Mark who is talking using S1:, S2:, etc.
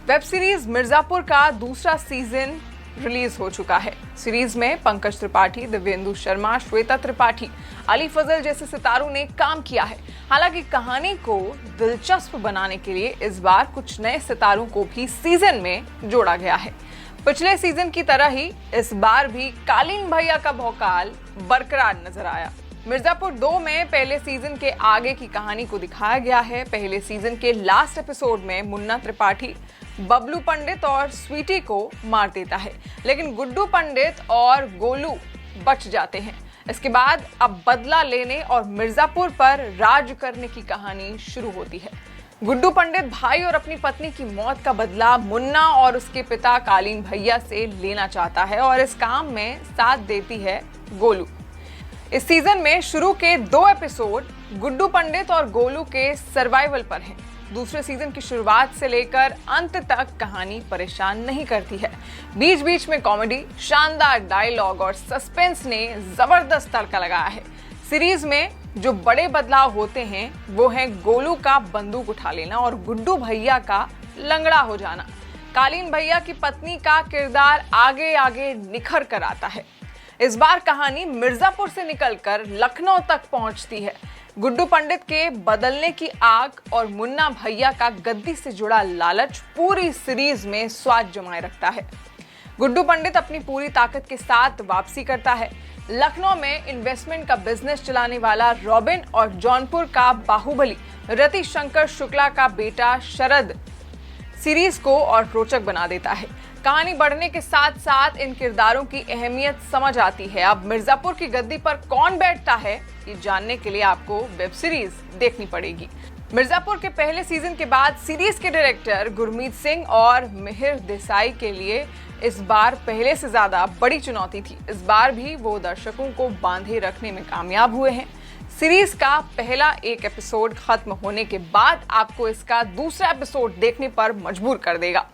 S1: Web series Mirzapur का दूसरा season release हो चुका है। सीरीज में पंकज त्रिपाठी, दिव्येंदु शर्मा, श्वेता त्रिपाठी, अली फजल जैसे सितारों ने काम किया है। हालांकि कहानी को दिलचस्प बनाने के लिए इस बार कुछ नए सितारों को भी सीजन में जोड़ा गया है। पिछले सीजन की तरह ही इस बार भी कालीन भैया का भौकाल बरकरार नजर आया। मिर्जापुर 2 में पहले सीजन के आगे की कहानी को दिखाया गया है। पहले सीजन के लास्ट एपिसोड में मुन्ना त्रिपाठी बबलू पंडित और स्वीटी को मार देता है, लेकिन गुड्डू पंडित और गोलू बच जाते हैं। इसके बाद अब बदला लेने और मिर्जापुर पर राज करने की कहानी शुरू होती है। गुड्डू पंडित भाई और अपनी पत्नी की मौत का बदला मुन्ना और उसके पिता कालीन भैया से लेना चाहता है और इस काम में साथ देती है गोलू। इस सीजन में शुरू के 2 एपिसोड गुड्डू पंडित और गोलू के सर्वाइवल पर हैं। दूसरे सीजन की शुरुआत से लेकर अंत तक कहानी परेशान नहीं करती है। बीच बीच में कॉमेडी, शानदार डायलॉग और सस्पेंस ने जबरदस्त तड़का लगाया है। सीरीज में जो बड़े बदलाव होते हैं वो हैं गोलू का बंदूक उठा लेना और गुड्डू भैया का लंगड़ा हो जाना। कालीन भैया की पत्नी का किरदार आगे आगे निखर कर आता है। इस बार कहानी मिर्जापुर से निकलकर लखनऊ तक पहुंचती है। गुड्डू पंडित के बदलने की आग और मुन्ना भैया का गद्दी से जुड़ा लालच पूरी सीरीज में स्वाद जमाए रखता है। गुड्डू पंडित अपनी पूरी ताकत के साथ वापसी करता है। लखनऊ में इन्वेस्टमेंट का बिजनेस चलाने वाला रॉबिन और जौनपुर का बाहुबली रति शंकर शुक्ला का बेटा शरद सीरीज को और रोचक बना देता है। कहानी बढ़ने के साथ साथ इन किरदारों की अहमियत समझ आती है। अब मिर्जापुर की गद्दी पर कौन बैठता है, ये जानने के लिए आपको वेब सीरीज देखनी पड़ेगी। मिर्जापुर के पहले सीजन के बाद सीरीज के डायरेक्टर गुरमीत सिंह और मिहिर देसाई के लिए इस बार पहले से ज्यादा बड़ी चुनौती थी। इस बार भी वो दर्शकों को बांधे रखने में कामयाब हुए हैं। सीरीज का पहला 1 एपिसोड खत्म होने के बाद आपको इसका दूसरा एपिसोड देखने पर मजबूर कर देगा।